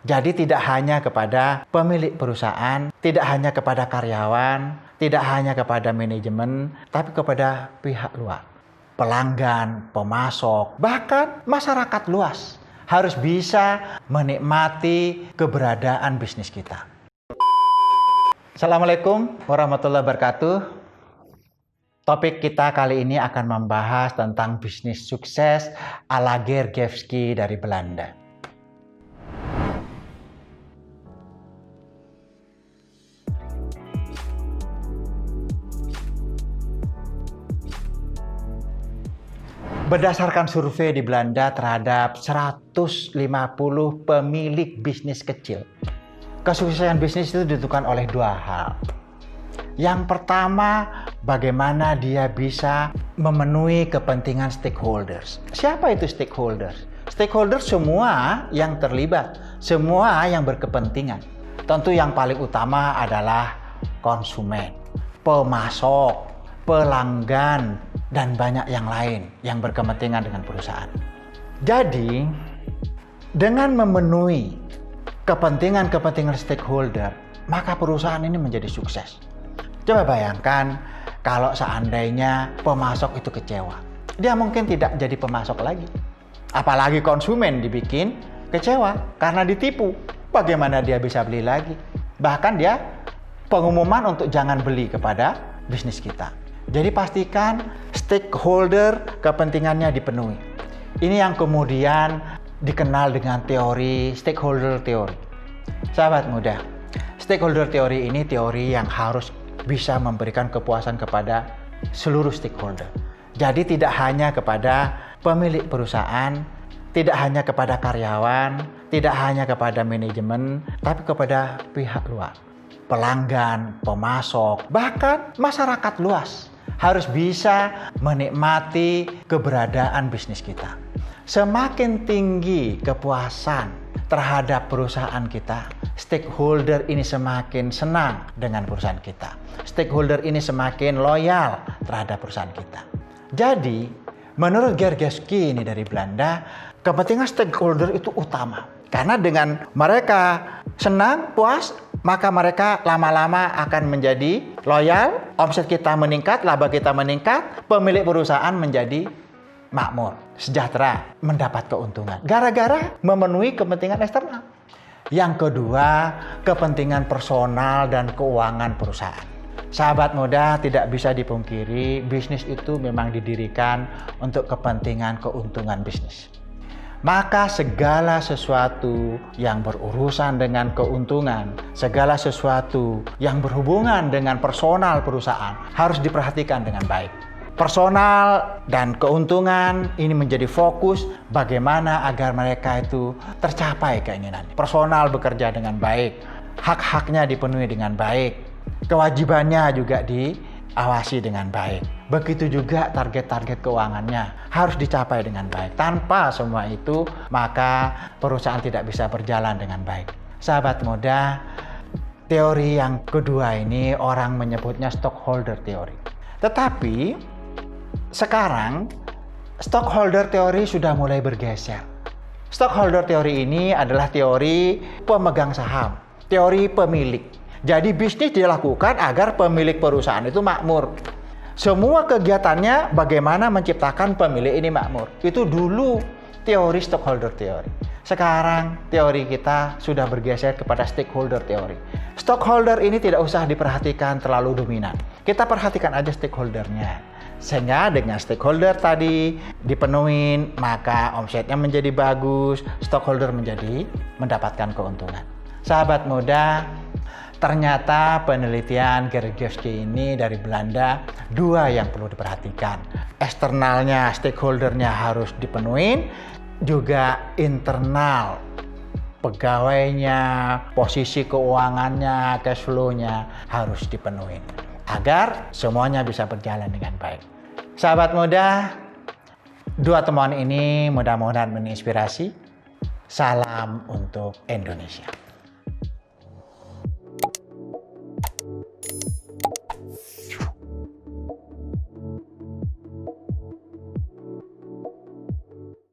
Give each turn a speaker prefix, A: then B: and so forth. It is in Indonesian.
A: Jadi tidak hanya kepada pemilik perusahaan, tidak hanya kepada karyawan, tidak hanya kepada manajemen, tapi kepada pihak luar. Pelanggan, pemasok, bahkan masyarakat luas harus bisa menikmati keberadaan bisnis kita. Assalamualaikum warahmatullahi wabarakatuh. Topik kita kali ini akan membahas tentang bisnis sukses ala Gergevski dari Belanda. Berdasarkan survei di Belanda terhadap 150 pemilik bisnis kecil, kesuksesan bisnis itu ditentukan oleh dua hal. Yang pertama, bagaimana dia bisa memenuhi kepentingan stakeholders. Siapa itu stakeholders? Stakeholders semua yang terlibat, semua yang berkepentingan. Tentu yang paling utama adalah konsumen, pemasok, pelanggan, dan banyak yang lain yang berkepentingan dengan perusahaan. Jadi, dengan memenuhi kepentingan stakeholder, maka perusahaan ini menjadi sukses. Coba bayangkan kalau seandainya pemasok itu kecewa. Dia mungkin tidak jadi pemasok lagi. Apalagi konsumen dibikin kecewa karena ditipu. Bagaimana dia bisa beli lagi? Bahkan dia pengumuman untuk jangan beli kepada bisnis kita. Jadi pastikan stakeholder kepentingannya dipenuhi. Ini yang kemudian dikenal dengan teori stakeholder teori. Sahabat muda, stakeholder teori ini teori yang harus bisa memberikan kepuasan kepada seluruh stakeholder. Jadi tidak hanya kepada pemilik perusahaan, tidak hanya kepada karyawan, tidak hanya kepada manajemen, tapi kepada pihak luar. Pelanggan, pemasok, bahkan masyarakat luas harus bisa menikmati keberadaan bisnis kita. Semakin tinggi kepuasan terhadap perusahaan kita, stakeholder ini semakin senang dengan perusahaan kita. Stakeholder ini semakin loyal terhadap perusahaan kita. Jadi, menurut Gergevski ini dari Belanda, kepentingan stakeholder itu utama. Karena dengan mereka senang, puas, maka mereka lama-lama akan menjadi loyal, omset kita meningkat, laba kita meningkat, pemilik perusahaan menjadi makmur, sejahtera, mendapat keuntungan. Gara-gara memenuhi kepentingan eksternal. Yang kedua, kepentingan personal dan keuangan perusahaan. Sahabat muda, tidak bisa dipungkiri, bisnis itu memang didirikan untuk kepentingan keuntungan bisnis. Maka segala sesuatu yang berurusan dengan keuntungan, segala sesuatu yang berhubungan dengan personal perusahaan harus diperhatikan dengan baik. Personal dan keuntungan ini menjadi fokus bagaimana agar mereka itu tercapai keinginan. Personal bekerja dengan baik, hak-haknya dipenuhi dengan baik, kewajibannya juga diawasi dengan baik. Begitu juga target-target keuangannya harus dicapai dengan baik. Tanpa semua itu, maka perusahaan tidak bisa berjalan dengan baik. Sahabat muda, teori yang kedua ini orang menyebutnya stockholder teori. Tetapi sekarang stockholder teori sudah mulai bergeser. Stockholder teori ini adalah teori pemegang saham, teori pemilik. Jadi bisnis dilakukan agar pemilik perusahaan itu makmur. Semua kegiatannya bagaimana menciptakan pemilik ini makmur. Itu dulu teori stockholder teori. Sekarang teori kita sudah bergeser kepada stakeholder teori. Stockholder ini tidak usah diperhatikan terlalu dominan. Kita perhatikan aja stakeholdernya. Sehingga dengan stakeholder tadi dipenuhin, maka omsetnya menjadi bagus, stockholder menjadi mendapatkan keuntungan. Sahabat muda, ternyata penelitian Gergevski ini dari Belanda, dua yang perlu diperhatikan. Eksternalnya, stakeholdernya harus dipenuhi, juga internal, pegawainya, posisi keuangannya, cash flow-nya harus dipenuhi. Agar semuanya bisa berjalan dengan baik. Sahabat muda, dua temuan ini mudah-mudahan menginspirasi. Salam untuk Indonesia.